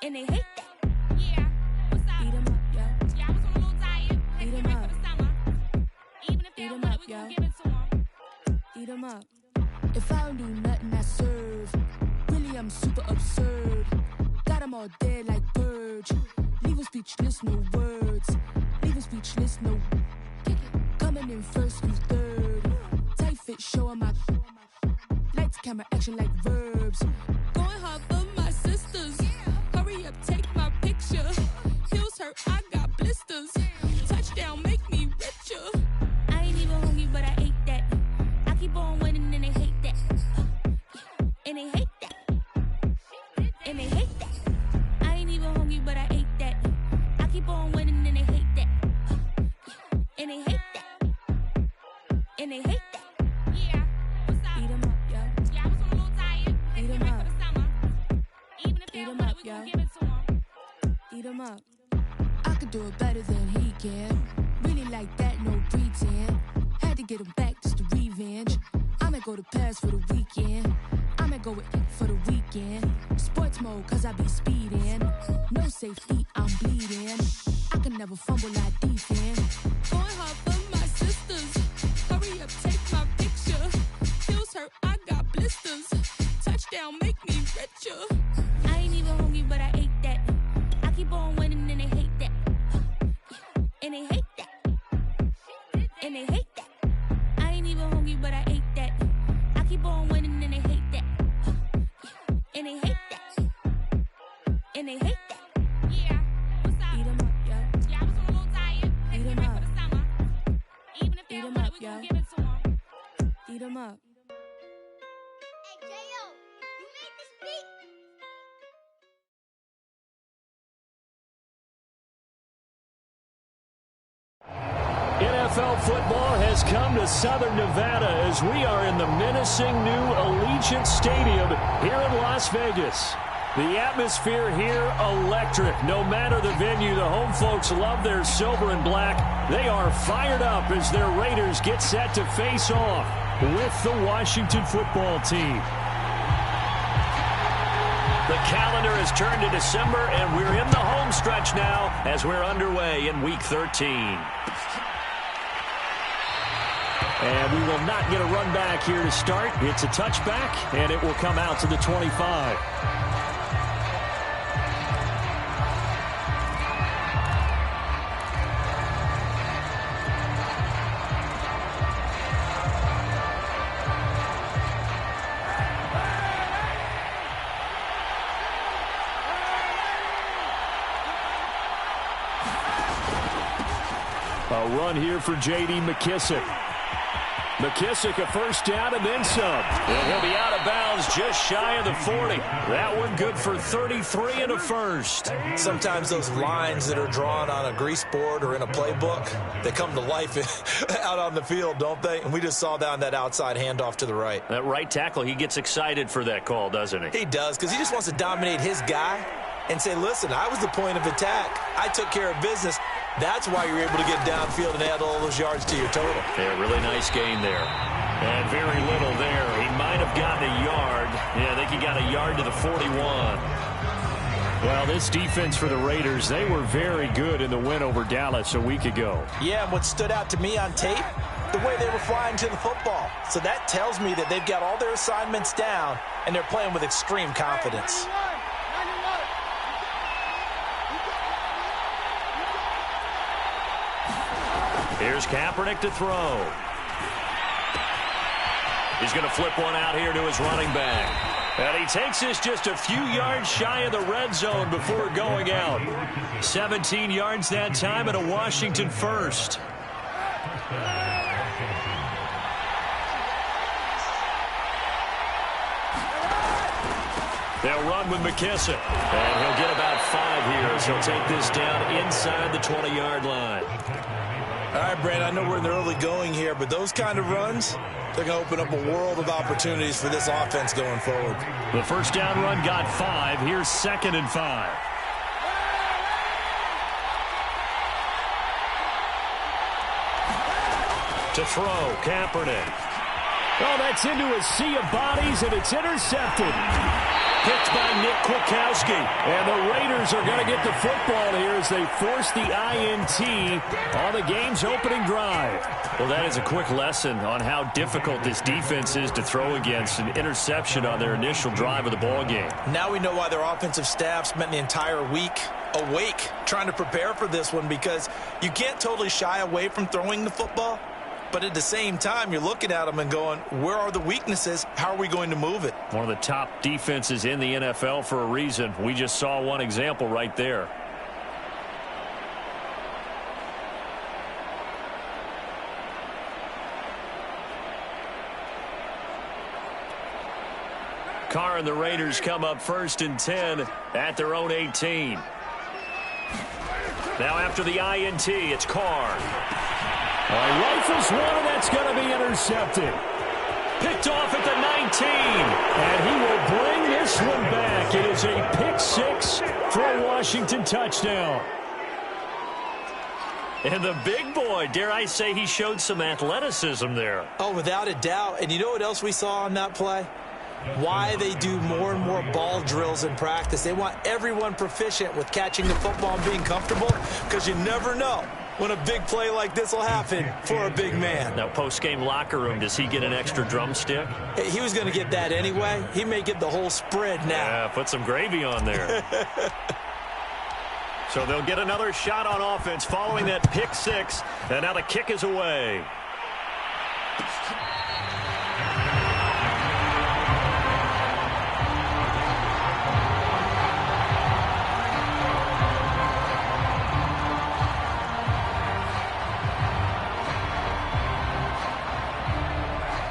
and they hate that. Yeah, what's up? Eat 'em up, yo. Yeah, I was on a little diet. Eat 'em up for the summer. Even if they're good, we gon' give it to 'em. Eat 'em up. If I don't do nothing, I serve. Really, I'm super absurd. Got 'em all dead like birds. Leave 'em speechless, no words. Leave 'em speechless, no. Coming in first, you third. Tight fit, showing my. Lights, camera, action like verbs. Going hard for my sisters. Hurry up, take my picture. Heels hurt, I got blisters. Touchdown, make me richer. I ain't even hungry, but I ate that. I keep on winning and they hate that. And they hate that. And they hate that. I ain't even hungry, but I ate that. I keep on winning and they hate that. And they hate that. And they hate that. Yeah, what's up? Eat 'em up, yo. Yeah, I was on a little diet. Eat 'em up for the summer. Even if they're good, we gon' give it to 'em. Eat 'em up. I could do it better than he can. Really like that, no pretend. Had to get him back just to revenge. I'ma go to Paris for the weekend. I'ma go with it for the weekend. Sports mode, cause I be speeding. No safety, I'm bleeding. I can never fumble like defense. Going hard for my sisters. Hurry up, take my picture. Heels hurt, I got blisters. Touchdown, make me richer. I ain't even hungry, but I ate that. I keep on winning and they hate that. And they hate that. And they hate that. I ain't even hungry, but I ate that. I keep on winning and they hate that. And they hate that. And they hate that. Yeah, what's up? Eat 'em up, yo. Yeah, I was on a little diet. Eat 'em up for the summer. Even if they're good, we gon' give it to 'em. Eat 'em up. Hey, J.O., you made this beat? NFL football has come to Southern Nevada as we are in the menacing new Allegiant Stadium here in Las Vegas. The atmosphere here, electric. No matter the venue, the home folks love their silver and black. They are fired up as their Raiders get set to face off with the Washington football team. The calendar has turned to December, and we're in the home stretch now as we're underway in Week 13. And we will not get a run back here to start. It's a touchback, and it will come out to the 25. A run here for J.D. McKissick. McKissick a first down and then some. And he'll be out of bounds just shy of the 40. That one good for 33 and a first. Sometimes those lines that are drawn on a grease board or in a playbook, they come to life out on the field, don't they? And we just saw down that outside handoff to the right. That right tackle, he gets excited for that call, doesn't he? He does, because he just wants to dominate his guy and say, listen, I was the point of attack. I took care of business. That's why you're able to get downfield and add all those yards to your total. Yeah, really nice gain there. And very little there. He might have gotten a yard. Yeah, I think he got a yard to the 41. Well, this defense for the Raiders, they were very good in the win over Dallas a week ago. Yeah, and what stood out to me on tape, the way they were flying to the football. So that tells me that they've got all their assignments down, and they're playing with extreme confidence. Here's Kaepernick to throw. He's going to flip one out here to his running back. And he takes this just a few yards shy of the red zone before going out. 17 yards that time and a Washington first. They'll run with McKissick. And he'll get about 5 here as he'll take this down inside the 20-yard line. All right, Brad, I know we're in the early going here, but those kind of runs, they're going to open up a world of opportunities for this offense going forward. The first down run got 5. Here's 2nd and 5. To throw, Kaepernick. Oh, that's into a sea of bodies, and it's intercepted. Picked by Nick Kwiatkowski. And the Raiders are going to get the football here as they force the INT on the game's opening drive. Well, that is a quick lesson on how difficult this defense is to throw against. An interception on their initial drive of the ball game. Now we know why their offensive staff spent the entire week awake trying to prepare for this one, because you can't totally shy away from throwing the football. But at the same time, you're looking at them and going, where are the weaknesses? How are we going to move it? One of the top defenses in the NFL for a reason. We just saw one example right there. Carr and the Raiders come up 1st and 10 at their own 18. Now after the INT, it's Carr. Rifles one, and that's going to be intercepted. Picked off at the 19, and he will bring this one back. It is a pick 6 for a Washington touchdown. And the big boy, dare I say, he showed some athleticism there. Oh, without a doubt. And you know what else we saw on that play? Why they do more and more ball drills in practice. They want everyone proficient with catching the football and being comfortable, because you never know when a big play like this will happen for a big man. Now, post-game locker room, does he get an extra drumstick? He was going to get that anyway. He may get the whole spread now. Yeah, put some gravy on there. So they'll get another shot on offense following that pick 6, and now the kick is away.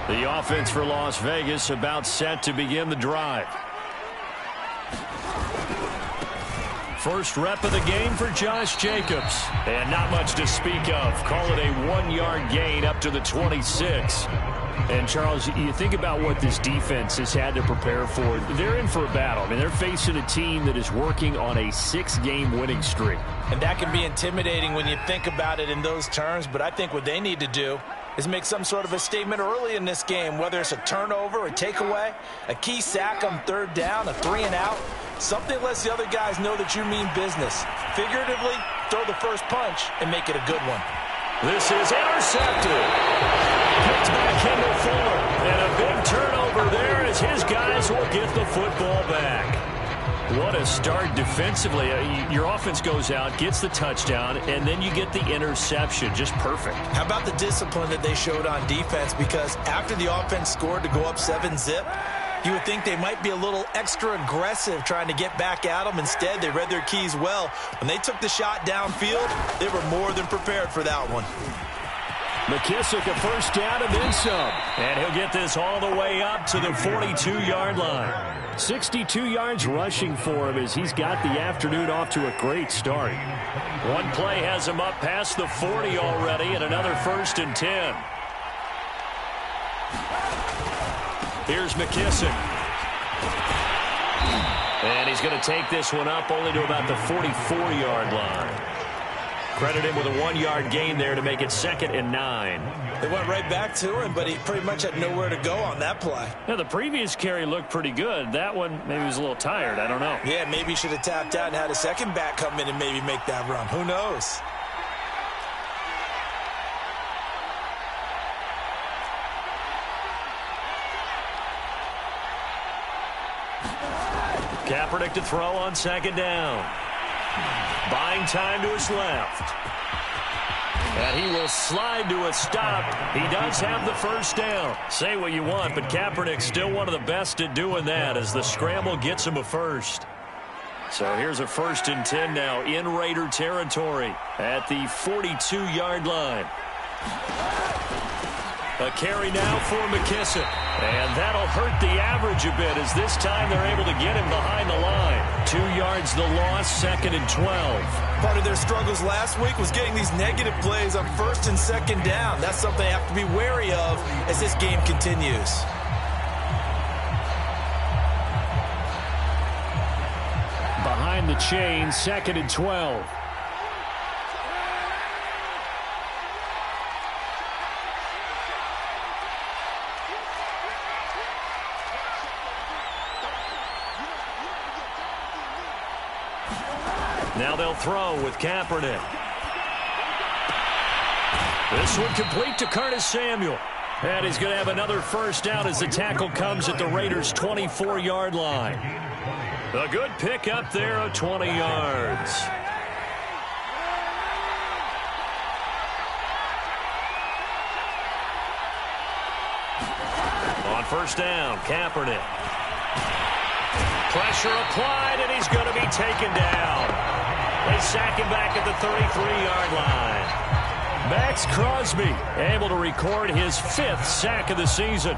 The offense for Las Vegas about set to begin the drive. First rep of the game for Josh Jacobs. And not much to speak of. Call it a 1-yard gain up to the 26. And, Charles, you think about what this defense has had to prepare for. They're in for a battle. I mean, they're facing a team that is working on a 6-game winning streak. And that can be intimidating when you think about it in those terms. But I think what they need to do is make some sort of a statement early in this game, whether it's a turnover, a takeaway, a key sack on 3rd down, a 3-and-out. Something that lets the other guys know that you mean business. Figuratively, throw the first punch and make it a good one. This is intercepted. Picked by Kendall Fuller. And a big turnover there as his guys will get the football back. What a start defensively. Your offense goes out, gets the touchdown, and then you get the interception. Just perfect. How about the discipline that they showed on defense? Because after the offense scored to go up 7-zip, you would think they might be a little extra aggressive trying to get back at them. Instead, they read their keys well. When they took the shot downfield, they were more than prepared for that one. McKissick a first down and then some. And he'll get this all the way up to the 42-yard line. 62 yards rushing for him as he's got the afternoon off to a great start. One play has him up past the 40 already, and another 1st and 10. Here's McKissick. And he's going to take this one up only to about the 44-yard line. Credit him with a 1-yard gain there to make it 2nd and 9. They went right back to him, but he pretty much had nowhere to go on that play. Yeah, the previous carry looked pretty good. That one, maybe he was a little tired. I don't know. Yeah, maybe he should have tapped out and had a second back come in and maybe make that run. Who knows? Kaepernick to throw on 2nd down. Buying time to his left. And he will slide to a stop. He does have the first down. Say what you want, but Kaepernick's still one of the best at doing that as the scramble gets him a first. So here's a 1st and 10 now in Raider territory at the 42-yard line. A carry now for McKissick. And that'll hurt the average a bit as this time they're able to get him behind the line. 2 yards the loss, 2nd and 12. Part of their struggles last week was getting these negative plays on 1st and 2nd down. That's something they have to be wary of as this game continues. Behind the chain, 2nd and 12. Now they'll throw with Kaepernick. This one complete to Curtis Samuel. And he's going to have another first down as the tackle comes at the Raiders' 24-yard line. A good pick up there of 20 yards. On first down, Kaepernick. Pressure applied, and he's going to be taken down. They sack him back at the 33-yard line. Max Crosby able to record his 5th sack of the season.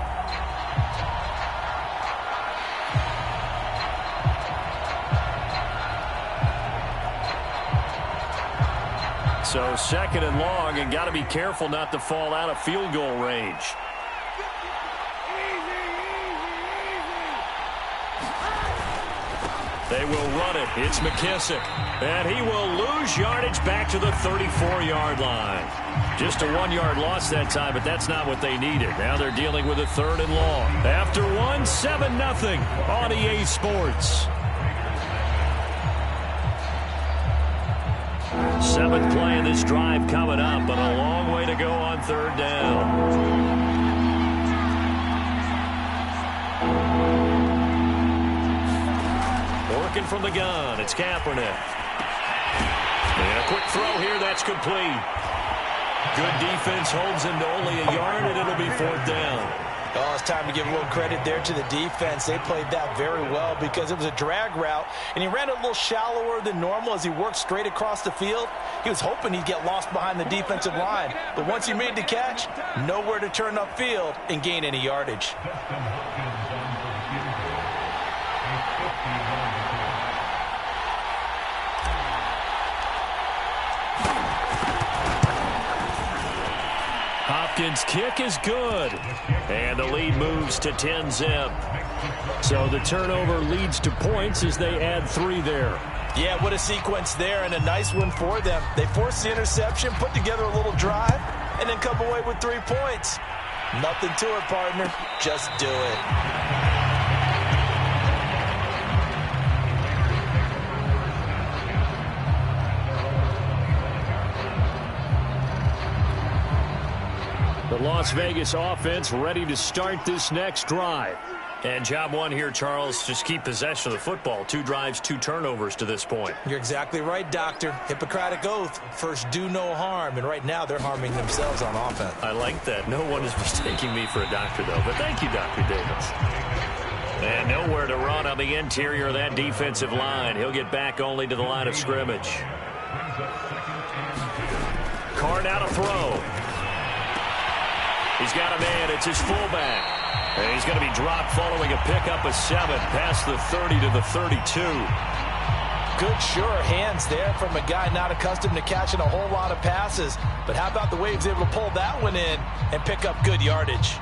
So second and long, and got to be careful not to fall out of field goal range. They will run it. It's McKissick. And he will lose yardage back to the 34-yard line. Just a 1-yard loss that time, but that's not what they needed. Now they're dealing with a 3rd and long. After 7-0 on EA Sports. 7th play in this drive coming up, but a long way to go on 3rd down. Working from the gun, it's Kaepernick. And a quick throw here, that's complete. Good defense holds him to only a yard, and it'll be 4th down. Oh, it's time to give a little credit there to the defense. They played that very well because it was a drag route, and he ran it a little shallower than normal as he worked straight across the field. He was hoping he'd get lost behind the defensive line, but once he made the catch, nowhere to turn upfield and gain any yardage. Hopkins' kick is good, and the lead moves to 10-zip. So the turnover leads to points as they add 3 there. Yeah, what a sequence there, and a nice one for them. They forced the interception, put together a little drive, and then come away with 3 points. Nothing to it, partner. Just do it. The Las Vegas offense ready to start this next drive. And job 1 here, Charles, just keep possession of the football. 2 drives, 2 turnovers to this point. You're exactly right, Doctor. Hippocratic oath. First, do no harm. And right now, they're harming themselves on offense. I like that. No one is mistaking me for a doctor, though. But thank you, Dr. Davis. And nowhere to run on the interior of that defensive line. He'll get back only to the line of scrimmage. Carr now to throw. He's got a man. It's his fullback. And he's going to be dropped following a pickup of 7 past the 30 to the 32. Good, sure hands there from a guy not accustomed to catching a whole lot of passes. But how about the way he was able to pull that one in and pick up good yardage?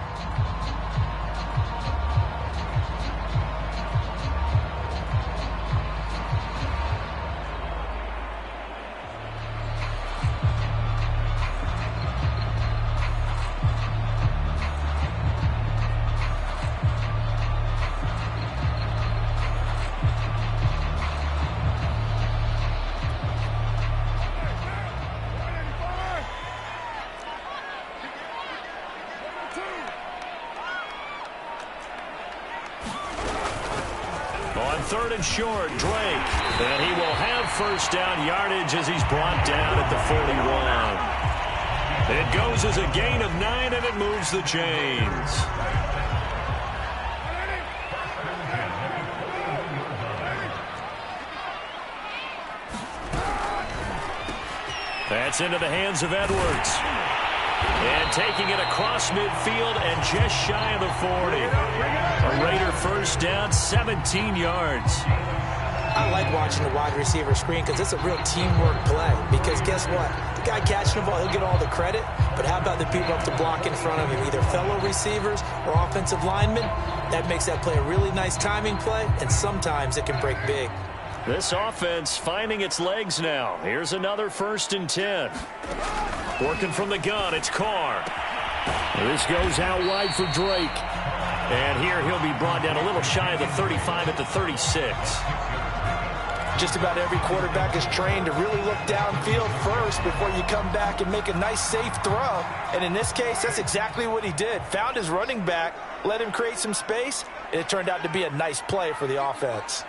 Third and short, Drake. And he will have first down yardage as he's brought down at the 41. It goes as a gain of 9, and it moves the chains. That's into the hands of Edwards. And taking it across midfield and just shy of the 40. A Raider first down, 17 yards. I like watching the wide receiver screen because it's a real teamwork play. Because guess what? The guy catching the ball, he'll get all the credit. But how about the people up to block in front of him, either fellow receivers or offensive linemen? That makes that play a really nice timing play, and sometimes it can break big. This offense finding its legs now. Here's another 1st and 10. Working from the gun, it's Carr. This goes out wide for Drake. And here he'll be brought down a little shy of the 35 at the 36. Just about every quarterback is trained to really look downfield first before you come back and make a nice, safe throw. And in this case, that's exactly what he did. Found his running back, let him create some space, and it turned out to be a nice play for the offense.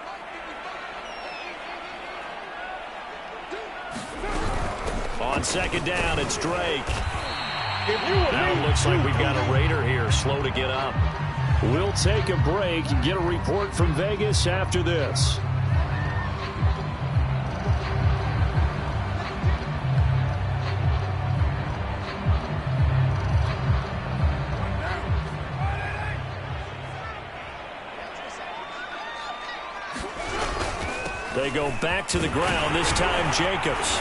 On second down, it's Drake. Now it looks like we've got a Raider here, slow to get up. We'll take a break and get a report from Vegas after this. They go back to the ground, this time Jacobs.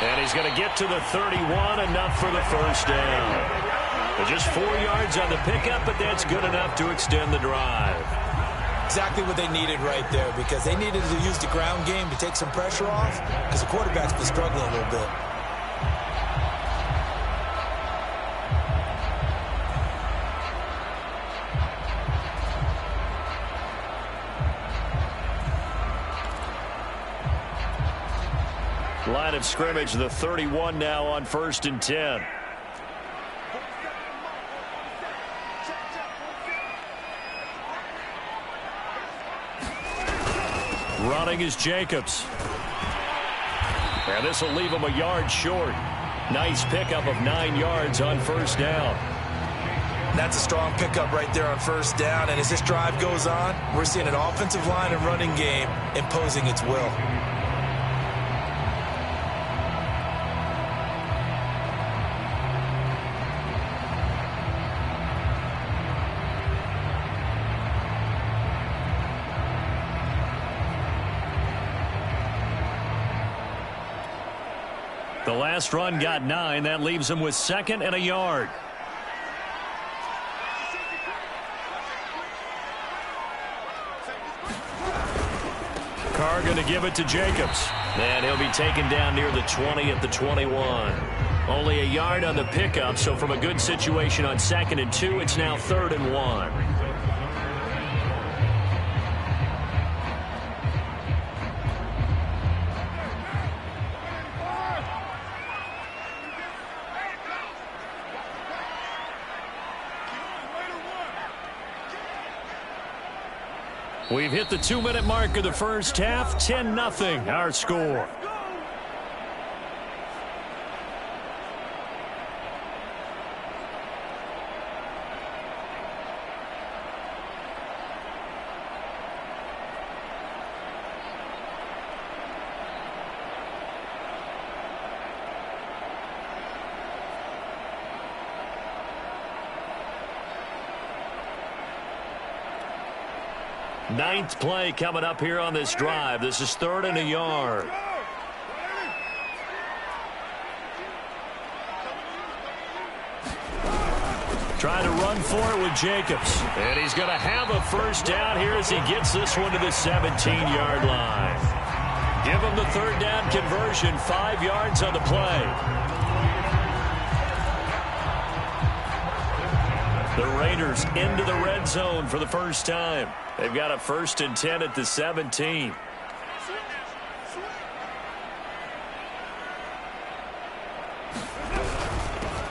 And he's going to get to the 31, enough for the first down. But just 4 yards on the pickup, but that's good enough to extend the drive. Exactly what they needed right there, because they needed to use the ground game to take some pressure off, because the quarterback's been struggling a little bit. Line of scrimmage, the 31 now on 1st and 10. Running is Jacobs. And this will leave him a yard short. Nice pickup of 9 yards on 1st down. That's a strong pickup right there on 1st down. And as this drive goes on, we're seeing an offensive line and running game imposing its will. The last run got 9. That leaves him with 2nd and a yard. Carr going to give it to Jacobs. And he'll be taken down near the 20 at the 21. Only a yard on the pickup, so from a good situation on 2nd and 2, it's now 3rd and 1. We've hit the 2-minute mark of the first half. 10-0 our score. Ninth play coming up here on this drive. This is 3rd and a yard. Trying to run for it with Jacobs. And he's going to have a first down here as he gets this one to the 17-yard line. Give him the 3rd down conversion, 5 yards on the play. The Raiders into the red zone for the first time. They've got a 1st and 10 at the 17.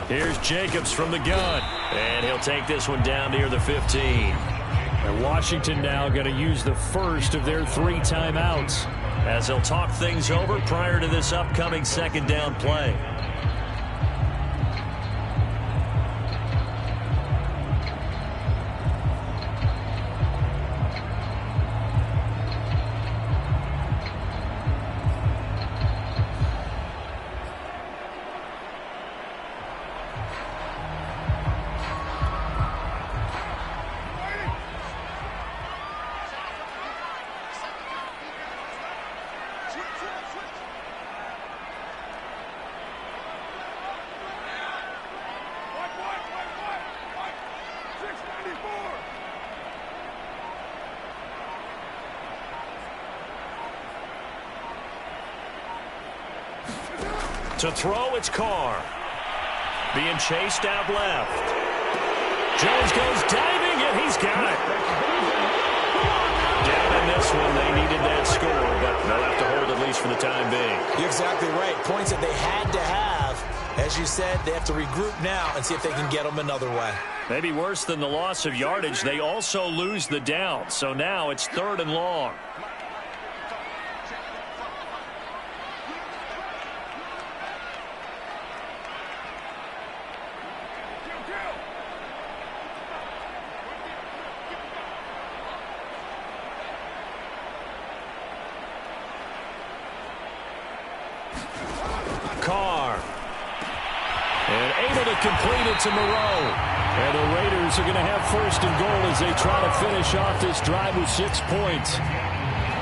Here's Jacobs from the gun. And he'll take this one down near the 15. And Washington now going to use the first of their 3 timeouts as they'll talk things over prior to this upcoming 2nd down play. To throw, it's Carr. Being chased out left. Jones goes diving, and he's got it. Down in this one, they needed that score, but they'll have to You're exactly right. Points that they had to have. As you said, they have to regroup now and see if they can get them another way. Maybe worse than the loss of yardage, they also lose the down. So now it's 3rd and long. Carr. And able to complete it to Moreau. And the Raiders are going to have 1st and goal as they try to finish off this drive with 6 points.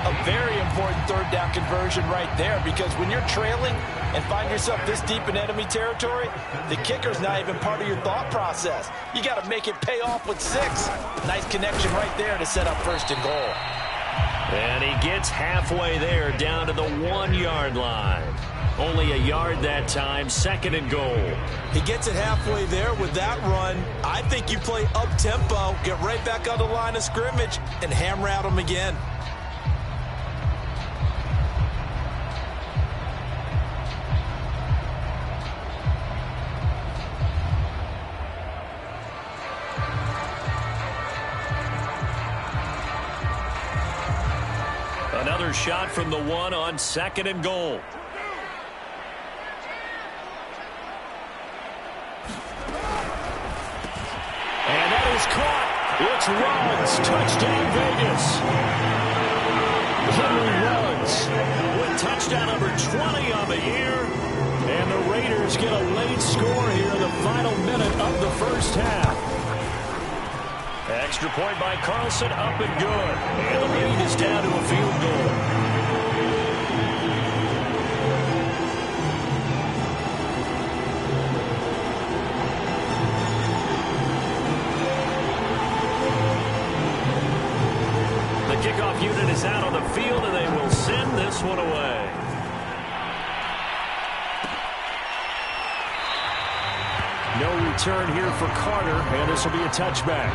A very important 3rd down conversion right there, because when you're trailing and find yourself this deep in enemy territory, the kicker's not even part of your thought process. You got to make it pay off with 6. Nice connection right there to set up 1st and goal. And he gets halfway there down to the 1-yard line. Only a yard that time, 2nd and goal. He gets it halfway there with that run. I think you play up-tempo, get right back on the line of scrimmage, and hammer out him again. Another shot from the 1 on 2nd and goal. And that is caught. It's Ruggs. Touchdown, Vegas. Henry Ruggs with touchdown number 20 on the year. And the Raiders get a late score here in the final minute of the 1st half. Extra point by Carlson, up and good. And the lead is down to a field goal. Kickoff unit is out on the field, and they will send this one away. No return here for Carter, and this will be a touchback.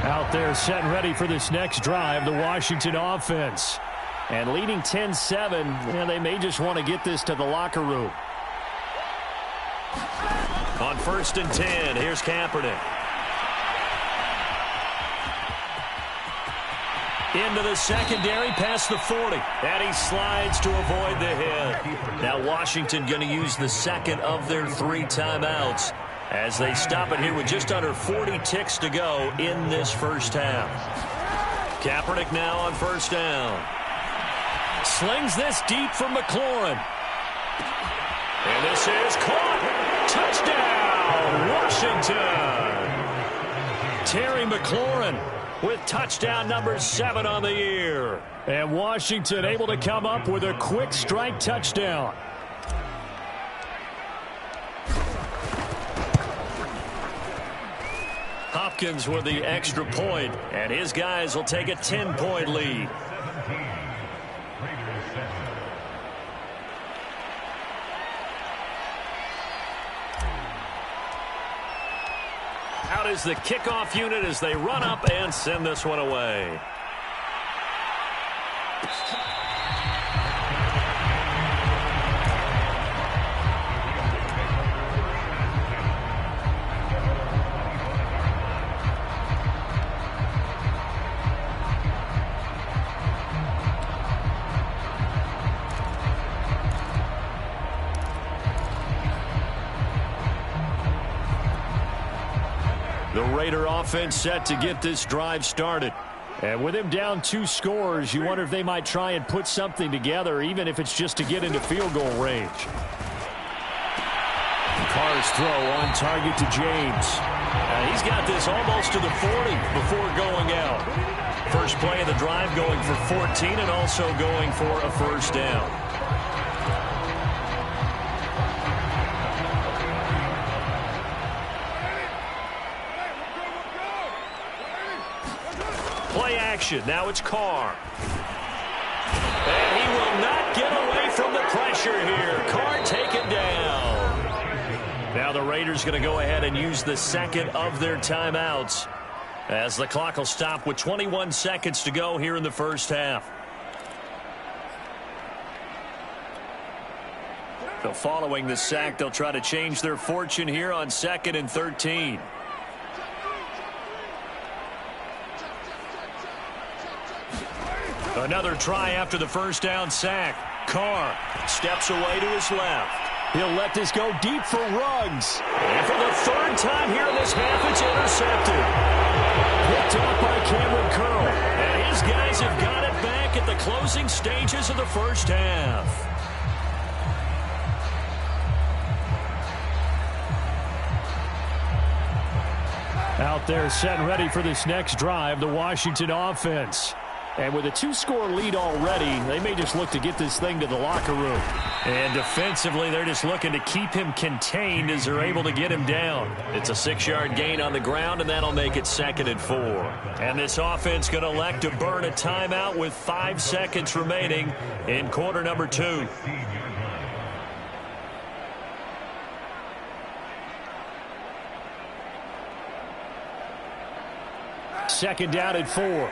Out there set and ready for this next drive, the Washington offense. And leading 10-7, they may just want to get this to the locker room. On 1st and 10, here's Kaepernick. Into the secondary, past the 40. And he slides to avoid the hit. Now Washington going to use the 2nd of their 3 timeouts as they stop it here with just under 40 ticks to go in this 1st half. Kaepernick now on 1st down. Slings this deep for McLaurin. And this is caught. Touchdown, Washington. Terry McLaurin with touchdown number 7 on the year. And Washington able to come up with a quick strike touchdown. Hopkins with the extra point, and his guys will take a 10-point lead. Out is the kickoff unit as they run up and send this one away. The Raider offense set to get this drive started. And with him down 2 scores, you wonder if they might try and put something together, even if it's just to get into field goal range. Carr's throw on target to James. He's got this almost to the 40 before going out. First play of the drive going for 14 and also going for a 1st down. Play action. Now it's Carr. And he will not get away from the pressure here. Carr taken down. Now the Raiders going to go ahead and use the 2nd of their timeouts as the clock will stop with 21 seconds to go here in the first half. So following the sack, they'll try to change their fortune here on 2nd and 13. Another try after the first down sack. Carr steps away to his left. He'll let this go deep for Ruggs. And for the 3rd time here in this half, it's intercepted. Picked up by Cameron Curl. And his guys have got it back at the closing stages of the first half. Out there set and ready for this next drive, the Washington offense. And with a 2-score lead already, they may just look to get this thing to the locker room. And defensively, they're just looking to keep him contained as they're able to get him down. It's a 6-yard gain on the ground, and that'll make it 2nd and 4. And this offense going to elect to burn a timeout with 5 seconds remaining in quarter number 2. Second down at 4.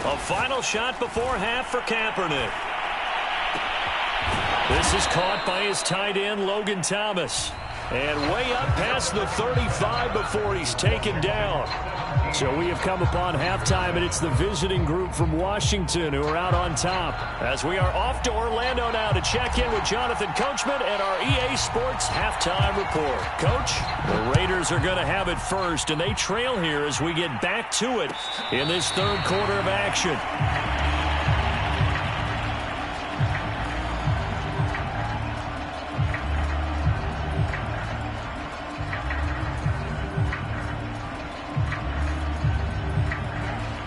A final shot before half for Kaepernick. This is caught by his tight end, Logan Thomas. And way up past the 35 before he's taken down. So we have come upon halftime, and it's the visiting group from Washington who are out on top. As we are off to Orlando now to check in with Jonathan Coachman and our EA Sports halftime report. Coach, the Raiders are going to have it first, and they trail here as we get back to it in this 3rd quarter of action.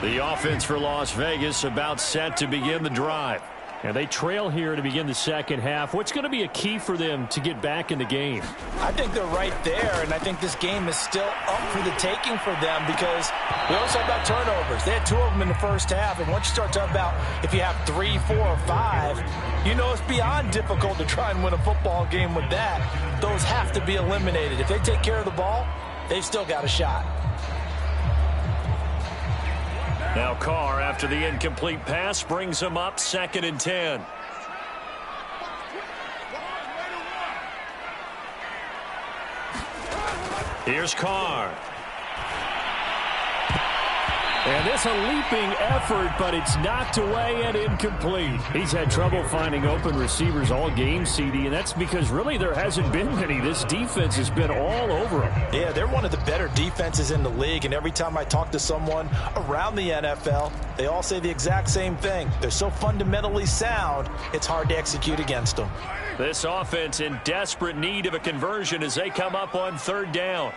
The offense for Las Vegas about set to begin the drive. And they trail here to begin the second half. What's going to be a key for them to get back in the game? I think they're right there, and I think this game is still up for the taking for them because we also talk about turnovers. They had 2 of them in the first half, and once you start talking about if you have 3, 4, or 5, you know it's beyond difficult to try and win a football game with that. Those have to be eliminated. If they take care of the ball, they've still got a shot. Now Carr, after the incomplete pass, brings him up 2nd and 10. Here's Carr. And it's a leaping effort, but it's knocked away and incomplete. He's had trouble finding open receivers all game, CD, and that's because really there hasn't been many. This defense has been all over them. Yeah, they're one of the better defenses in the league, and every time I talk to someone around the NFL, they all say the exact same thing. They're so fundamentally sound, it's hard to execute against them. This offense in desperate need of a conversion as they come up on 3rd down.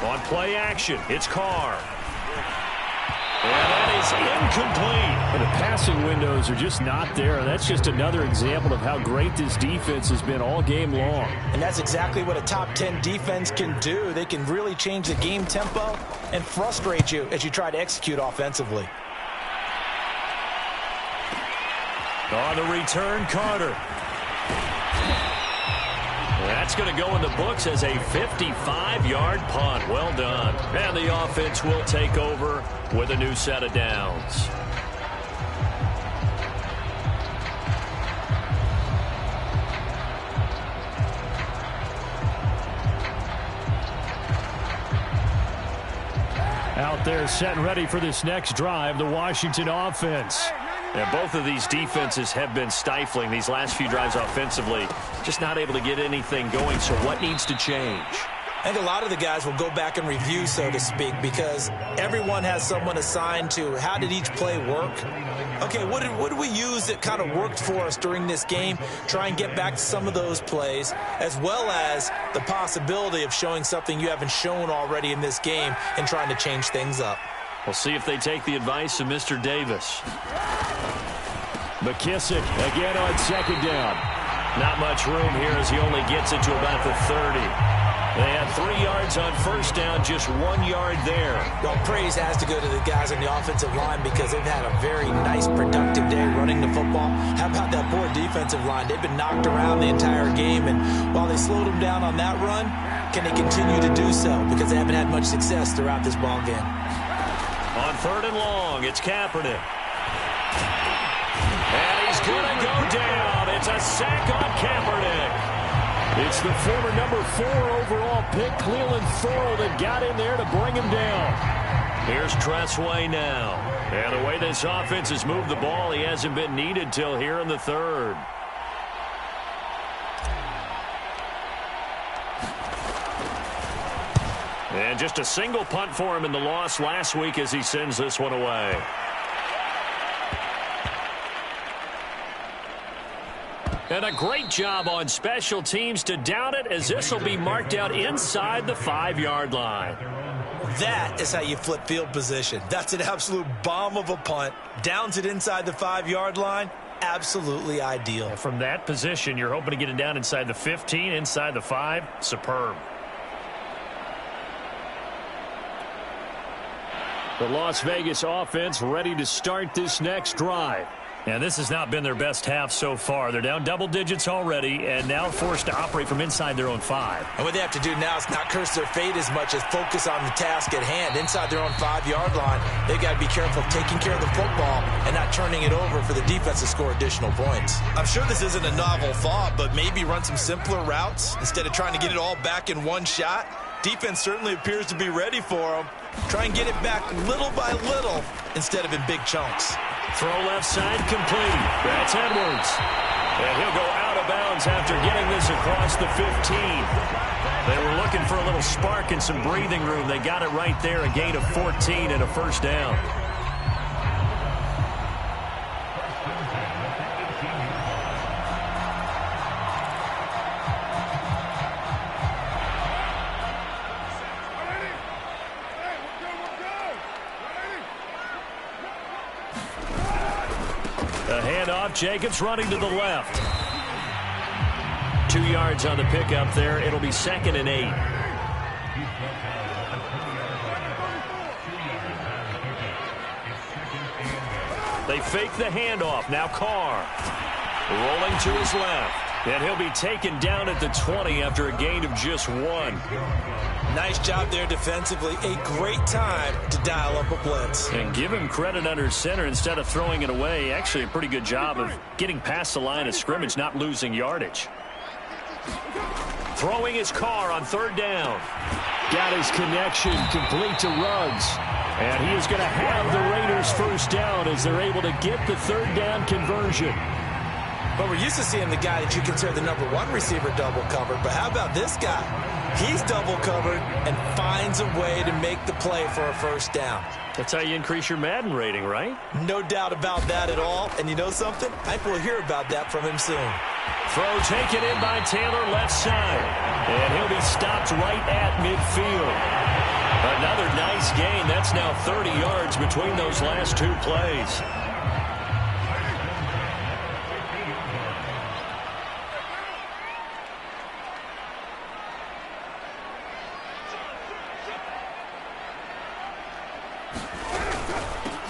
On play action, it's Carr. And that is incomplete. And the passing windows are just not there. And that's just another example of how great this defense has been all game long. And that's exactly what a top 10 defense can do. They can really change the game tempo and frustrate you as you try to execute offensively. On the return, Carter. That's going to go in the books as a 55-yard punt. Well done. And the offense will take over with a new set of downs. Out there set and ready for this next drive, the Washington offense. And both of these defenses have been stifling these last few drives offensively. Just not able to get anything going, so what needs to change? I think a lot of the guys will go back and review, so to speak, because everyone has someone assigned to how did each play work. Okay, what did we use that kind of worked for us during this game? Try and get back to some of those plays, as well as the possibility of showing something you haven't shown already in this game and trying to change things up. We'll see if they take the advice of Mr. Davis. McKissick again on 2nd down. Not much room here as he only gets it to about the 30. They had 3 yards on first down, just 1 yard there. Well, praise has to go to the guys on the offensive line because they've had a very nice, productive day running the football. How about that poor defensive line? They've been knocked around the entire game, and while they slowed them down on that run, can they continue to do so? Because they haven't had much success throughout this ball game. On 3rd and long, it's Kaepernick. And he's going to go down. It's a sack on Kaepernick. It's the former number 4 overall pick, Cleveland Thorne, that got in there to bring him down. Here's Tressway now. And the way this offense has moved the ball, he hasn't been needed till here in the 3rd. And just a single punt for him in the loss last week as he sends this one away. And a great job on special teams to down it, as this will be marked out inside the 5-yard line. That is how you flip field position. That's an absolute bomb of a punt. Downs it inside the 5-yard line. Absolutely ideal. And from that position, you're hoping to get it down inside the 15, inside the 5. Superb. The Las Vegas offense ready to start this next drive. And this has not been their best half so far. They're down double digits already and now forced to operate from inside their own 5. And what they have to do now is not curse their fate as much as focus on the task at hand. Inside their own 5-yard line, they've got to be careful of taking care of the football and not turning it over for the defense to score additional points. I'm sure this isn't a novel thought, but maybe run some simpler routes instead of trying to get it all back in one shot. Defense certainly appears to be ready for them. Try and get it back little by little instead of in big chunks. Throw left side complete. That's Edwards. And he'll go out of bounds after getting this across the 15. They were looking for a little spark and some breathing room. They got it right there, a gain of 14 and a first down. A handoff, Jacobs running to the left. 2 yards on the pickup there. It'll be 2nd and 8. They fake the handoff. Now Carr rolling to his left. And he'll be taken down at the 20 after a gain of just 1. Nice job there defensively. A great time to dial up a blitz. And give him credit under center instead of throwing it away. Actually a pretty good job of getting past the line of scrimmage, not losing yardage. Throwing his Carr on 3rd down. Got his connection complete to Ruggs. And he is going to have the Raiders first down as they're able to get the 3rd down conversion. But we're used to seeing the guy that you consider the number 1 receiver double covered. But how about this guy? He's double covered and finds a way to make the play for a first down. That's how you increase your Madden rating, right? No doubt about that at all. And you know something? I think we'll hear about that from him soon. Throw taken in by Taylor left side. And he'll be stopped right at midfield. Another nice gain. That's now 30 yards between those last 2 plays.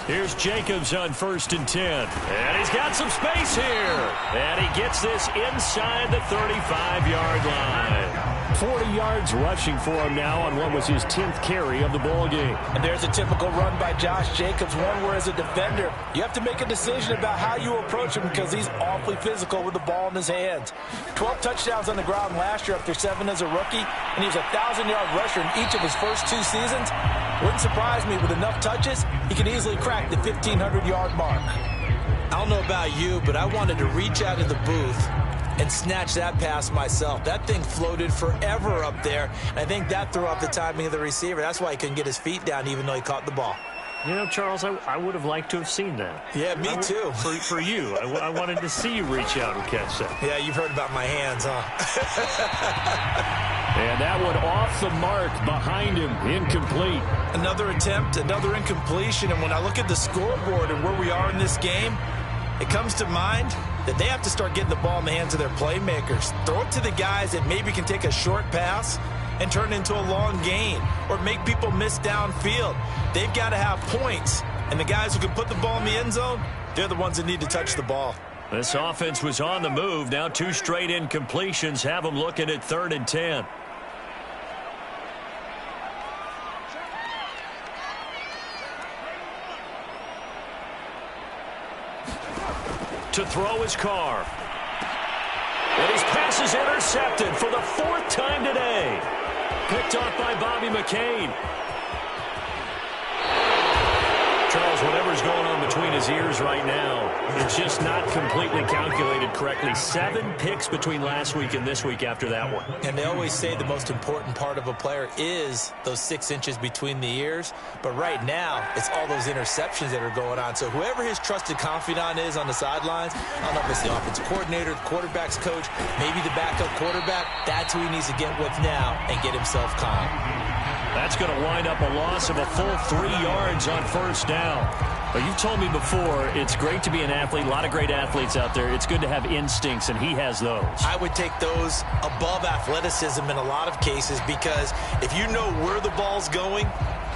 Here's Jacobs on 1st and 10. And he's got some space here. And he gets this inside the 35-yard line. 40 yards rushing for him now on what was his 10th carry of the ball game. And there's a typical run by Josh Jacobs, one where as a defender, you have to make a decision about how you approach him because he's awfully physical with the ball in his hands. 12 touchdowns on the ground last year after 7 as a rookie, and he was a 1,000-yard rusher in each of his first 2 seasons. Wouldn't surprise me with enough touches, he can easily crack the 1,500-yard mark. I don't know about you, but I wanted to reach out of the booth and snatch that pass myself. That thing floated forever up there, and I think that threw off the timing of the receiver. That's why he couldn't get his feet down even though he caught the ball. You know, Charles, I would have liked to have seen that. Yeah, me too. For you. I wanted to see you reach out and catch that. Yeah, you've heard about my hands, huh? And that one off the mark behind him, incomplete. Another attempt, another incompletion, and when I look at the scoreboard and where we are in this game, it comes to mind that they have to start getting the ball in the hands of their playmakers. Throw it to the guys that maybe can take a short pass and turn it into a long gain or make people miss downfield. They've got to have points, and the guys who can put the ball in the end zone, they're the ones that need to touch the ball. This offense was on the move. Now 2 straight incompletions have them looking at 3rd and 10. To throw his Carr. And his pass is intercepted for the 4th time today. Picked off by Bobby McCain. Charles, whatever's going on between his ears right now, it's just not completely calculated correctly. 7 picks between last week and this week after that one. And they always say the most important part of a player is those 6 inches between the ears. But right now, it's all those interceptions that are going on. So whoever his trusted confidant is on the sidelines, I don't know if it's the offensive coordinator, the quarterback's coach, maybe the backup quarterback, that's who he needs to get with now and get himself calm. That's going to wind up a loss of a full 3 yards on 1st down. But you've told me before, it's great to be an athlete. A lot of great athletes out there. It's good to have instincts, and he has those. I would take those above athleticism in a lot of cases, because if you know where the ball's going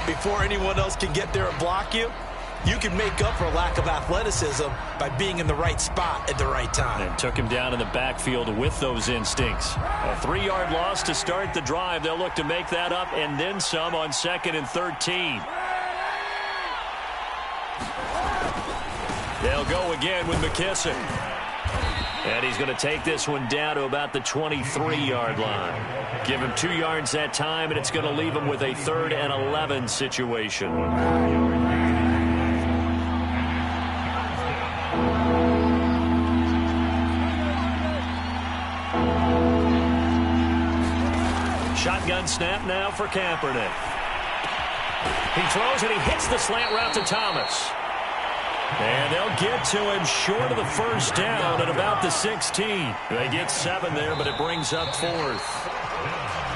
before anyone else can get there and block you, you can make up for lack of athleticism by being in the right spot at the right time. And took him down in the backfield with those instincts. A 3-yard loss to start the drive. They'll look to make that up and then some on 2nd and 13. They'll go again with McKissick. And he's going to take this one down to about the 23-yard line. Give him 2 yards that time, and it's going to leave him with a 3rd and 11 situation. Shotgun snap now for Kaepernick. He throws and he hits the slant route to Thomas. And they'll get to him short of the 1st down at about the 16. They get 7 there, but it brings up 4th.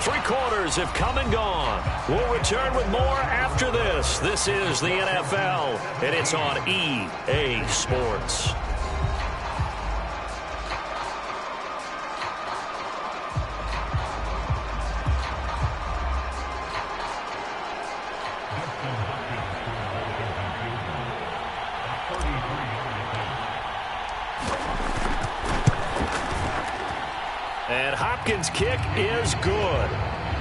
3 quarters have come and gone. We'll return with more after this. This is the NFL, and it's on EA Sports. And Hopkins' kick is good.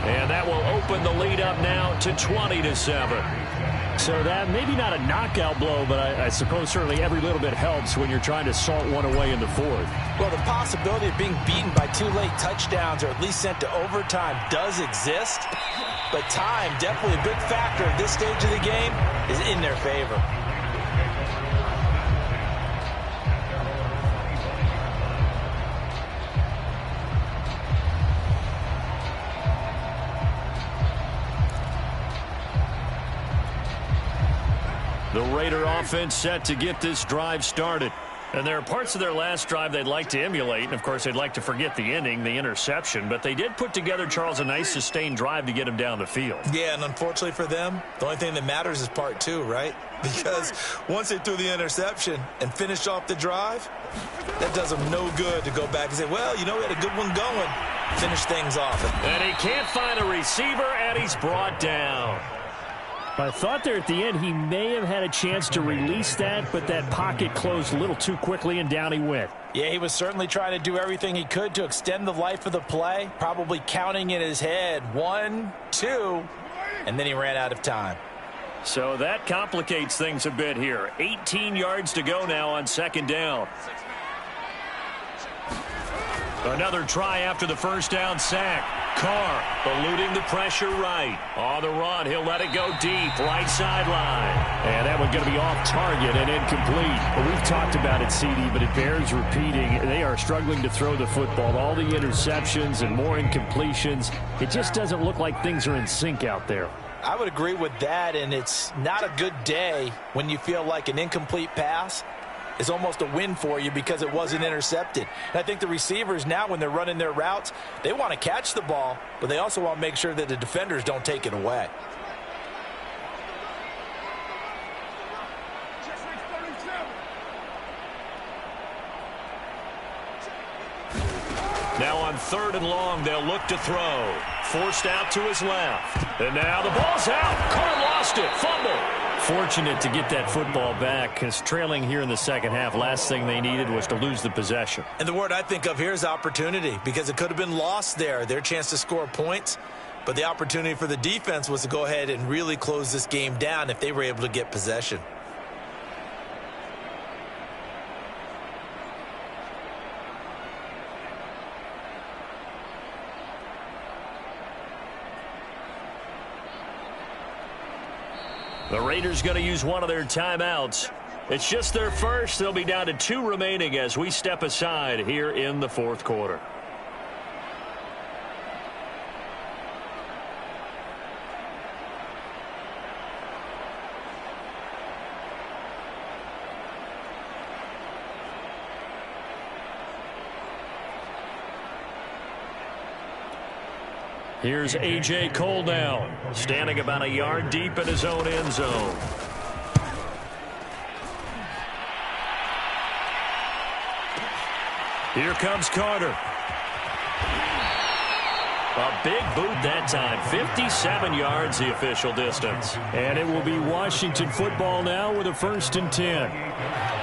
And that will open the lead up now to 20-7. So that maybe not a knockout blow, but I suppose certainly every little bit helps when you're trying to salt one away in the 4th. Well, the possibility of being beaten by 2 late touchdowns or at least sent to overtime does exist. But time, definitely a big factor at this stage of the game, is in their favor. The Raider offense set to get this drive started. And there are parts of their last drive they'd like to emulate. And, of course, they'd like to forget the ending, the interception. But they did put together, Charles, a nice sustained drive to get him down the field. Yeah, and unfortunately for them, the only thing that matters is part 2, right? Because once they threw the interception and finished off the drive, that does them no good to go back and say, well, you know, we had a good one going. Finish things off. And he can't find a receiver, and he's brought down. I thought there at the end he may have had a chance to release that, but that pocket closed a little too quickly, and down he went. Yeah, he was certainly trying to do everything he could to extend the life of the play, probably counting in his head 1, 2, and then he ran out of time. So that complicates things a bit here. 18 yards to go now on 2nd down. Another try after the 1st down sack. Carr eluding the pressure right. On the run, he'll let it go deep, right sideline. And that one's going to be off target and incomplete. Well, we've talked about it, CD, but it bears repeating. They are struggling to throw the football. All the interceptions and more incompletions. It just doesn't look like things are in sync out there. I would agree with that, and it's not a good day when you feel like an incomplete pass is almost a win for you because it wasn't intercepted. And I think the receivers now, when they're running their routes, they want to catch the ball, but they also want to make sure that the defenders don't take it away. Now on 3rd and long, they'll look to throw. Forced out to his left. And now the ball's out. Carr lost it. Fumble. Fortunate to get that football back, because trailing here in the second half, last thing they needed was to lose the possession. And the word I think of here is opportunity, because it could have been lost there, their chance to score points. But the opportunity for the defense was to go ahead and really close this game down if they were able to get possession. The Raiders going to use one of their timeouts. It's just their first. They'll be down to 2 remaining as we step aside here in the fourth quarter. Here's A.J. Cole now, standing about a yard deep in his own end zone. Here comes Carter. A big boot that time. 57 yards the official distance. And it will be Washington football now with a 1st and 10.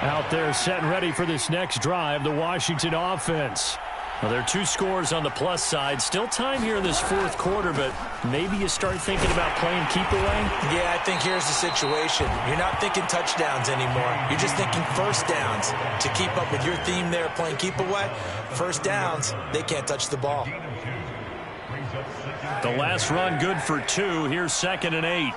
Out there set and ready for this next drive, the Washington offense. Well, there are 2 scores on the plus side. Still time here in this fourth quarter, but maybe you start thinking about playing keep away? Yeah, I think here's the situation. You're not thinking touchdowns anymore. You're just thinking first downs. To keep up with your theme there, playing keep away, first downs, they can't touch the ball. The last run good for 2. Here's 2nd and 8.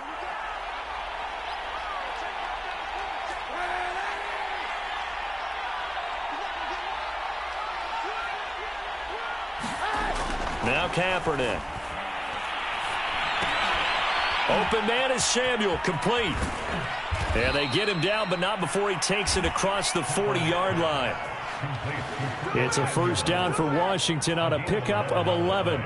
Now Kaepernick. Open man is Samuel, complete. And they get him down, but not before he takes it across the 40-yard line. It's a first down for Washington on a pickup of 11.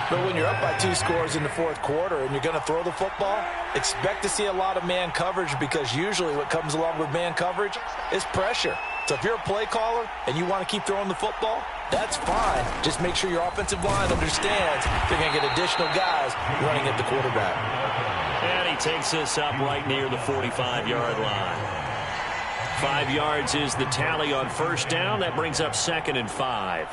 But when you're up by 2 scores in the fourth quarter and you're going to throw the football, expect to see a lot of man coverage, because usually what comes along with man coverage is pressure. So if you're a play caller and you want to keep throwing the football, that's fine. Just make sure your offensive line understands they're going to get additional guys running at the quarterback. And he takes this up right near the 45-yard line. 5 yards is the tally on first down. That brings up 2nd and 5.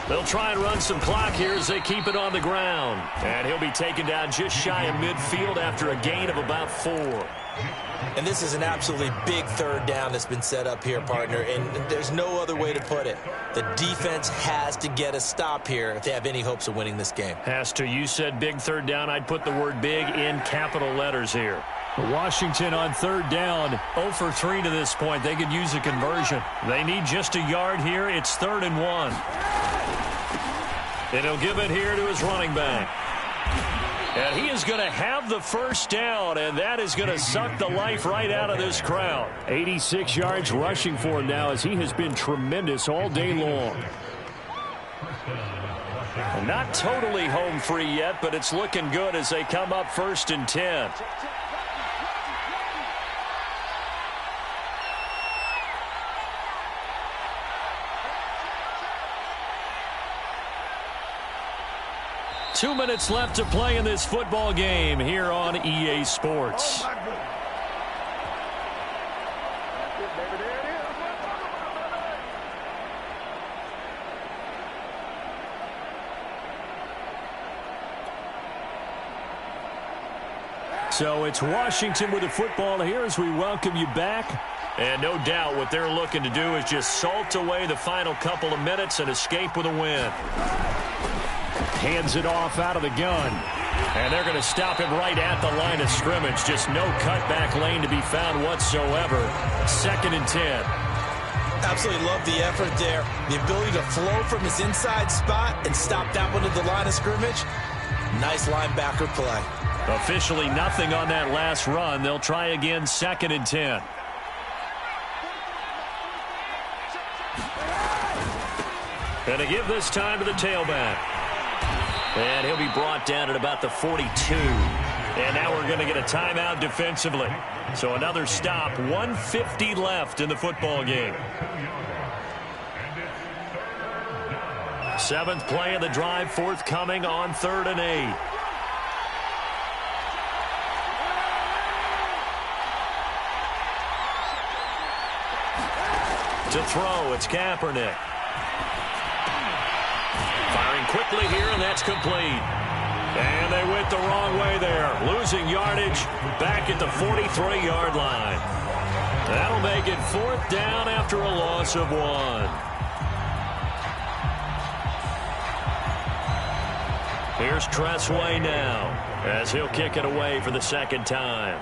They'll try and run some clock here as they keep it on the ground. And he'll be taken down just shy of midfield after a gain of about 4. And this is an absolutely big third down that's been set up here, partner, and there's no other way to put it. The defense has to get a stop here if they have any hopes of winning this game. Has to. You said big third down. I'd put the word big in capital letters here. Washington on third down, 0 for 3 to this point. They could use a conversion. They need just a yard here. It's 3rd and 1. And he'll give it here to his running back. And he is going to have the first down, and that is going to suck the life right out of this crowd. 86 yards rushing for him now, as he has been tremendous all day long. And not totally home free yet, but it's looking good as they come up 1st and 10. Two minutes left to play in this football game here on EA Sports. So it's Washington with the football here as we welcome you back. And no doubt what they're looking to do is just salt away the final couple of minutes and escape with a win. Hands it off out of the gun. And they're going to stop him right at the line of scrimmage. Just no cutback lane to be found whatsoever. 2nd and 10. Absolutely love the effort there. The ability to flow from his inside spot and stop that one at the line of scrimmage. Nice linebacker play. Officially nothing on that last run. They'll try again, 2nd and 10. And to give this time to the tailback. And he'll be brought down at about the 42. And now we're going to get a timeout defensively. So another stop, 1:50 left in the football game. 7th play of the drive forthcoming on 3rd and 8. To throw, it's Kaepernick. Firing quickly here, and that's complete. And they went the wrong way there. Losing yardage back at the 43-yard line. That'll make it 4th down after a loss of 1. Here's Tressway now as he'll kick it away for the 2nd time.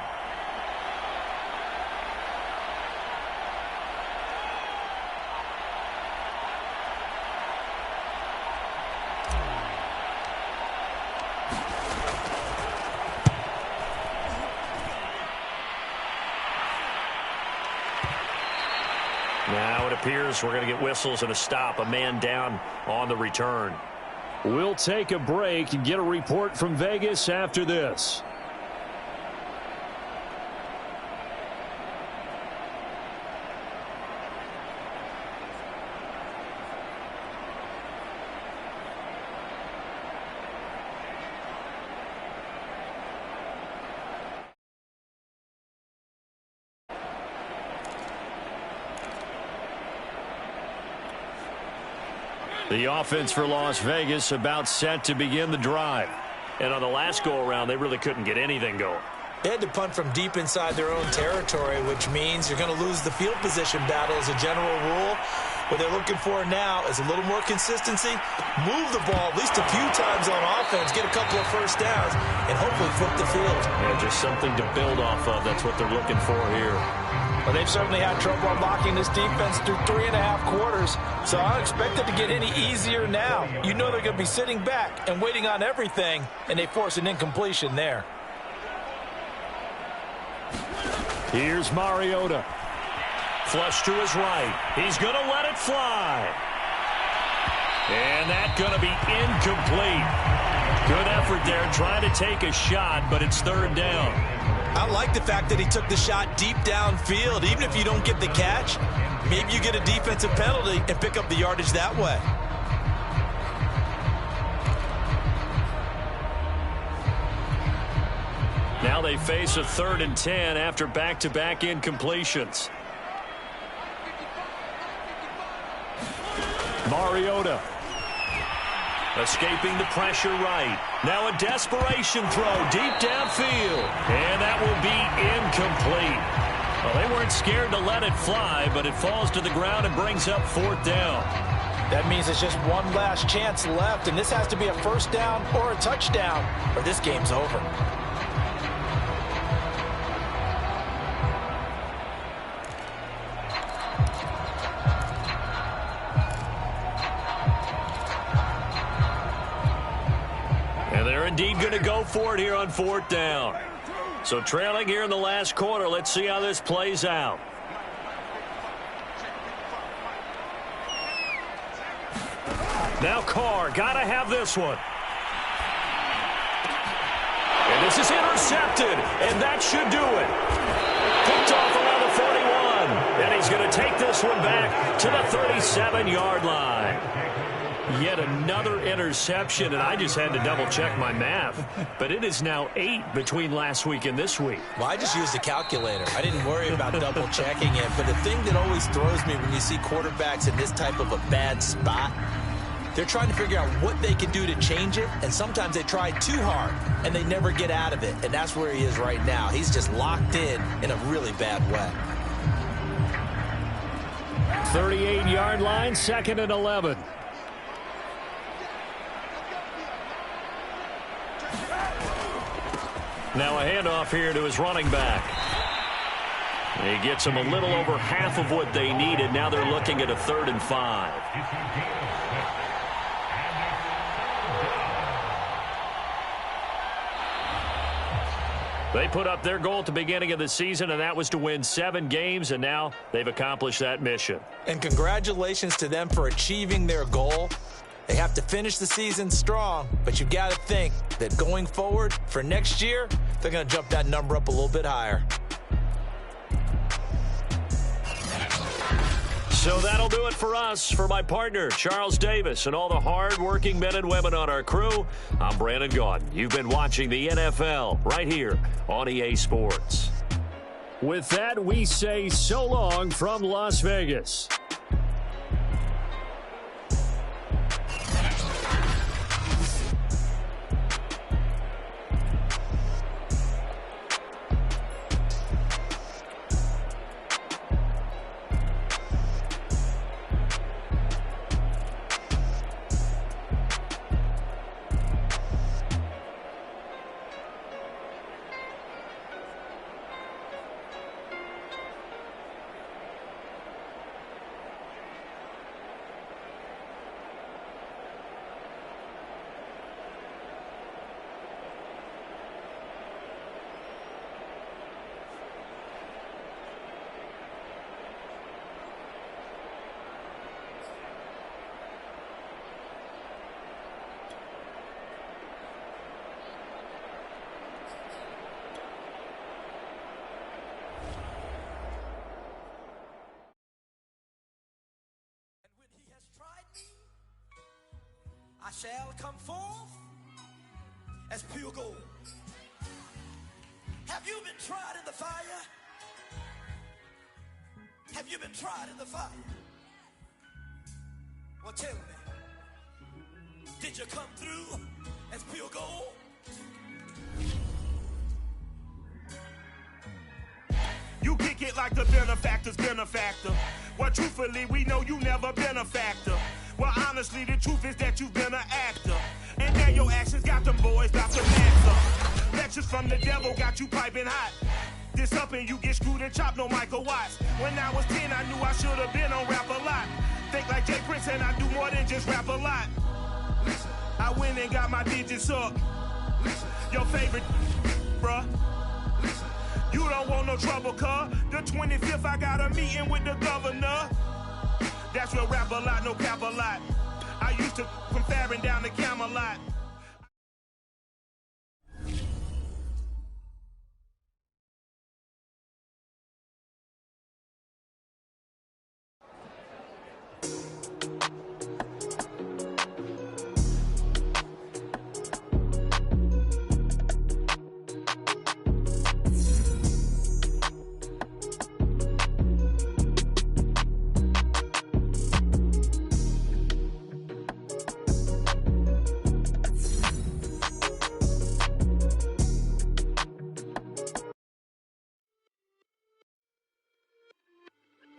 Now it appears we're going to get whistles and a stop. A man down on the return. We'll take a break and get a report from Vegas after this. The offense for Las Vegas about set to begin the drive. And on the last go-around, they really couldn't get anything going. They had to punt from deep inside their own territory, which means you're going to lose the field position battle as a general rule. What they're looking for now is a little more consistency, move the ball at least a few times on offense, get a couple of first downs, and hopefully flip the field. Yeah, just something to build off of. That's what they're looking for here. Well, they've certainly had trouble unlocking this defense through 3.5 quarters, so I don't expect it to get any easier now. You know they're going to be sitting back and waiting on everything, and they force an incompletion there. Here's Mariota. Flush to his right. He's going to let it fly. And that's going to be incomplete. Good effort there trying to take a shot, but it's 3rd down. I like the fact that he took the shot deep downfield. Even if you don't get the catch, maybe you get a defensive penalty and pick up the yardage that way. Now they face a 3rd and 10 after back-to-back incompletions. Mariota escaping the pressure right. Now a desperation throw deep downfield. And that will be incomplete. Well, they weren't scared to let it fly, but it falls to the ground and brings up 4th down. That means it's just one last chance left, and this has to be a first down or a touchdown, or this game's over. And they're indeed going to go for it here on 4th down. So trailing here in the last quarter, let's see how this plays out. Now Carr, got to have this one. And this is intercepted, and that should do it. Picked off around the 41, and he's going to take this one back to the 37-yard line. Yet another interception, and I just had to double-check my math. But it is now 8 between last week and this week. Well, I just used a calculator. I didn't worry about double-checking it. But the thing that always throws me when you see quarterbacks in this type of a bad spot, they're trying to figure out what they can do to change it, and sometimes they try too hard, and they never get out of it. And that's where he is right now. He's just locked in a really bad way. 38-yard line, 2nd and 11. Now a handoff here to his running back. He gets him a little over half of what they needed. Now they're looking at a 3rd and 5. They put up their goal at the beginning of the season, and that was to win 7 games, and now they've accomplished that mission. And congratulations to them for achieving their goal. They have to finish the season strong, but you've got to think that going forward for next year, they're going to jump that number up a little bit higher. So that'll do it for us. For my partner, Charles Davis, and all the hard-working men and women on our crew, I'm Brandon Gaudin. You've been watching the NFL right here on EA Sports. With that, we say so long from Las Vegas. I shall come forth as pure gold. Have you been tried in the fire? Have you been tried in the fire? Well, tell me, did you come through as pure gold? You kick it like the benefactor's benefactor. Well, truthfully, we know you never been a factor. Well, honestly, the truth is that you've been an actor. And now your actions got them boys about to max up. Lectures from the devil got you piping hot. This up and you get screwed and chopped, no Michael Watts. When I was 10, I knew I should have been on Rap a Lot. Think like Jay Prince and I do more than just rap a lot. I went and got my digits up. Your favorite, bruh. You don't want no trouble, cuz. The 25th, I got a meeting with the governor. That's real rap a lot, no cap a lot. I used to from Farron down to Camelot.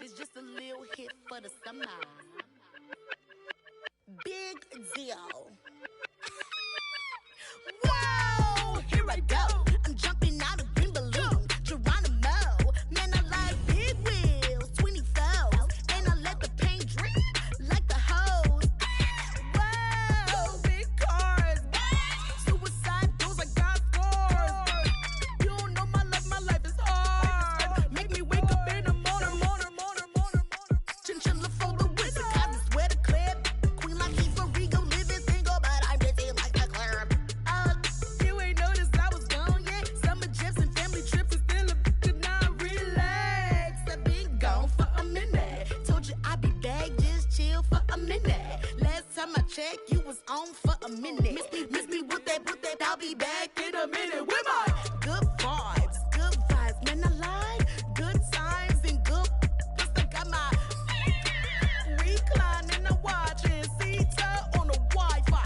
It's just a little hit for the summer. Big deal. Whoa, here I go. I'm jumping out of green balloon. Geronimo, man, I like big wheels, 24s, and I let the paint drip like the hose. Whoa, big cars, suicide doors, I got scores. You don't know my life is hard. Make me wake up in the morning. Chinchilla for the wizard, cause I swear to clip. Queen like Eva Rigo, living single, but I'm busy like a club. You ain't noticed I was gone yet. Summer trips and family trips is still a bit not relax. I've been gone for a minute. Told you I'd be back, just chill for a minute. Last time I checked, you was on for a minute. Miss me with that, I'll be back in a minute. With my good vibes, man, I like good times and good. Plus I got my recline and I'm watching Sita on the Wi-Fi.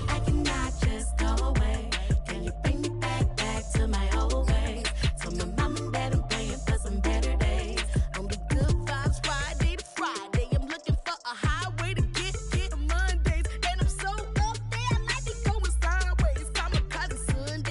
I cannot just go away. Can you bring me back to my old ways? Tell my mom and dad I'm praying for some better days. On the good vibes Friday to Friday. I'm looking for a highway to get to Mondays. And I'm so up there, I might be going sideways. Kamikaze Sunday.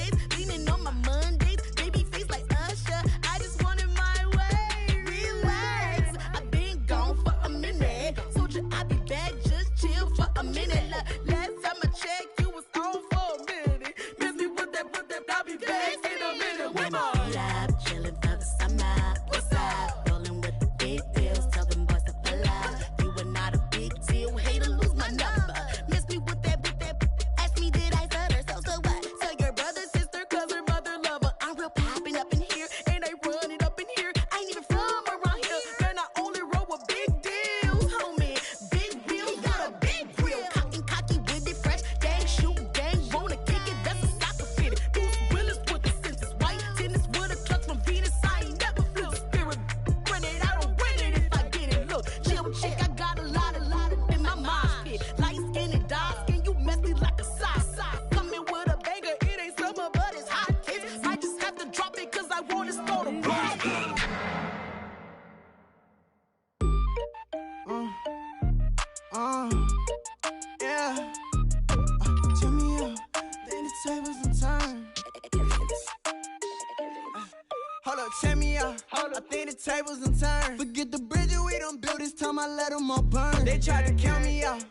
tables and turn. Forget the bridges we done built, this time I let them all burn. They tried to count me out,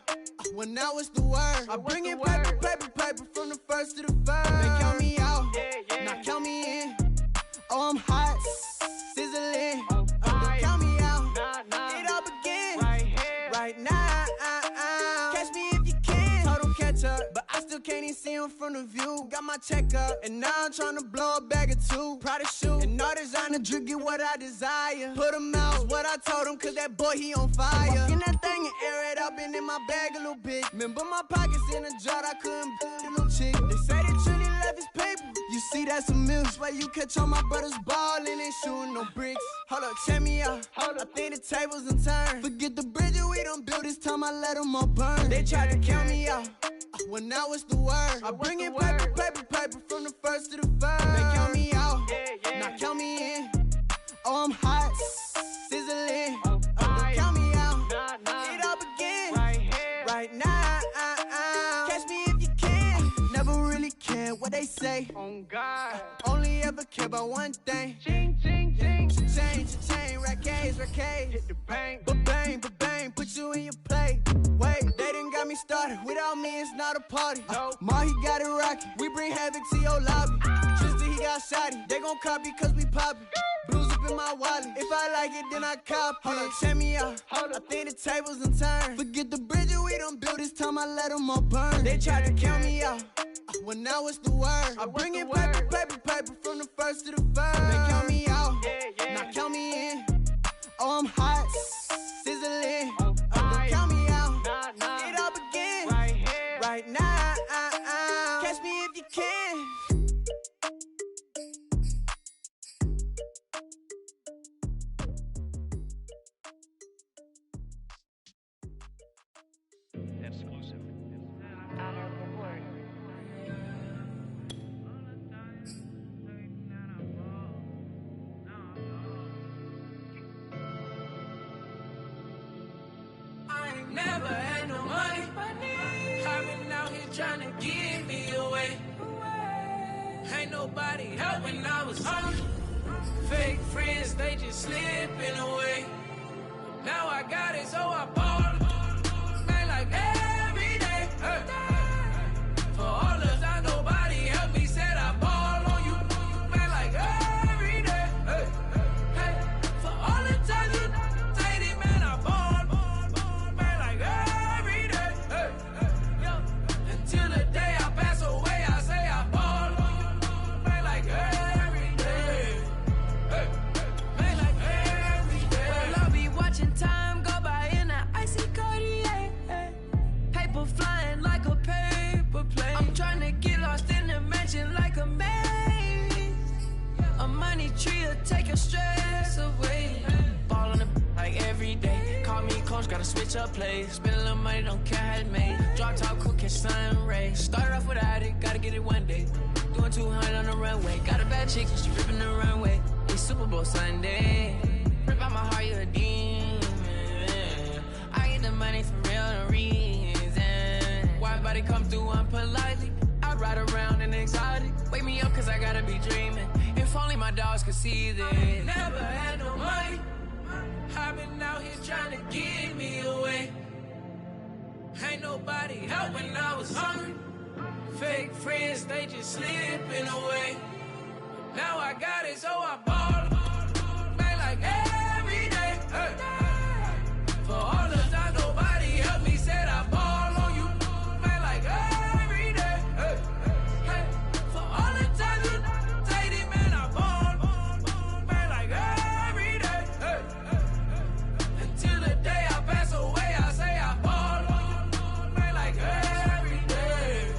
well now it's the word. I bring in paper, paper, paper from the first to the third. They count me out, now count me in. Oh, I'm hot, sizzling. Don't count me out, it all begins right now. Catch me if you can. Total catch up, but I still can't even see him from the view. Got my check up, and now I'm trying to blow a bag or two. Proud of shoe, and all designer drip, get what I desire. Put him out, is what I told him, cause that boy, he on fire. Walking that thing and air it up, been in my bag a little bit. Remember my pockets in a jar, I couldn't a little chick. They say that Trinity left his paper. You see, that's a miss. Why you catch all my brothers ballin', ain't shooting no bricks. Hold up, check me out. I think the tables and turn. Forget the bridges we done built, this time I let them all burn. They tried to count me out, well now it's the word. I bring in paper, paper, paper from the first to the third. They count me out, now count me in. Oh, I'm hot, sizzling. Don't count me out, it all begins right now. Catch me if you can. Never really care what they say. Oh God, only ever care about one thing. Ching, ching, ching. Cha-ching, rackets. Hit the bank, ba-bang, ba-bang. Put you in your play. Wait, they done got me started. Without me, it's not a party. Ma, he got it rockin'. We bring havoc to your lobby. Tristan, he got shotty. They gon' copy cause we poppin'. Blues up in my wallet. If I like it, then I cop. Hold up, check me out. I think the tables and turn. Forget the bridges we done built, this time I let them all burn. They tried to count me out, well now it's the word. I bring in paper, paper, paper from the first to the third. They count me out, now count me in. Oh, I'm hot, sizzling. Don't count me out, it all begins right now. Catch me if you can. Exclusive. I ain't never had no money. I've been out here trying to give me away. Ain't nobody helping, I was hungry. Fake friends, they just slipping away. Now I got it, so I ball. Man, like every day. For all the time nobody helped me, said I ball on you. Man, like every day. For all the time you dated, man, I ball. Man, like every day. Until the day I pass away, I say I ball. Man, like every day. Man, like every day. Well, I'll be watching time go by in that icy Cartier. Paper flying like a paper plane. I'm trying to get lost in the mansion like a maze. A money tree will take your stress away. Ball on the like every day. Call me coach, gotta switch up plays. Spend a little money, don't care how it made. Drop top, cool, catch sun rays. Start off without it, gotta get it one day. Doing 200 on the runway. Got a bad chick, she ripping the runway. It's Super Bowl Sunday. Rip out my heart, you a demon. I get the money for real, no reason. Why everybody come through unpolitely? I ride around in exotic. Wake me up cause I gotta be dreaming. If only my dogs could see this. Never had no money. I've been out here trying to give me away. Ain't nobody helping, I was hungry. Fake friends, they just slipping away. Now I got it, so I ball. Man, like every day. For all the time nobody helped me, said I ball on you. Man, like every day. For all the time you dated, man, I ball. Man, like every day. Until the day I pass away, I say I ball. Man, like every day.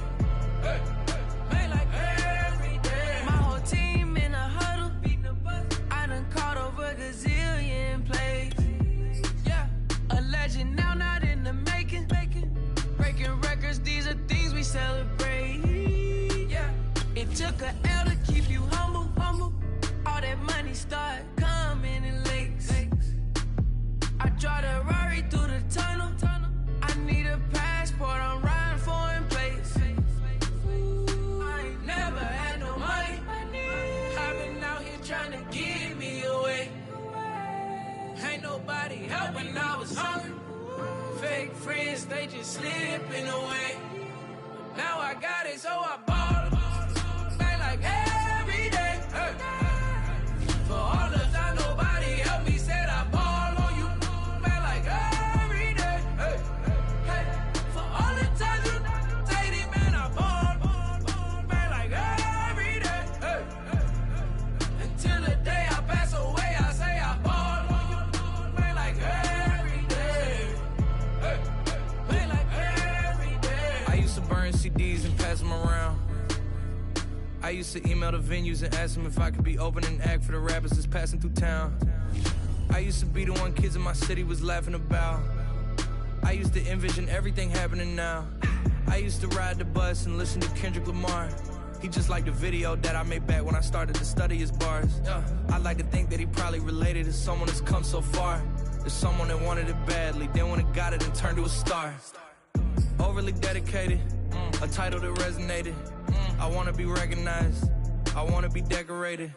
Man, like every day. My whole team in a huddle, beating the bus. was hungry. Fake friends, they just slipping away. Now I got it, so I ball back like every day. Hey. For all the time nobody helped me, said I ball on you back like every day. Hey. Hey. For all the times you dated, man, I ball back like every day. Hey. Until the day I pass away, I say I ball on you back like every day. Hey. Back like every day. I used to burn CDs and pass them around. I used to email the venues and ask them if I could be opening act for the rappers that's passing through town. I used to be the one kids in my city was laughing about. I used to envision everything happening now. I used to ride the bus and listen to Kendrick Lamar. He just like the video that I made back when I started to study his bars. I like to think that he probably related to someone that's come so far. There's someone that wanted it badly, then when it got it and turned to a star. Overly dedicated, a title that resonated. I wanna be recognized, I wanna be decorated.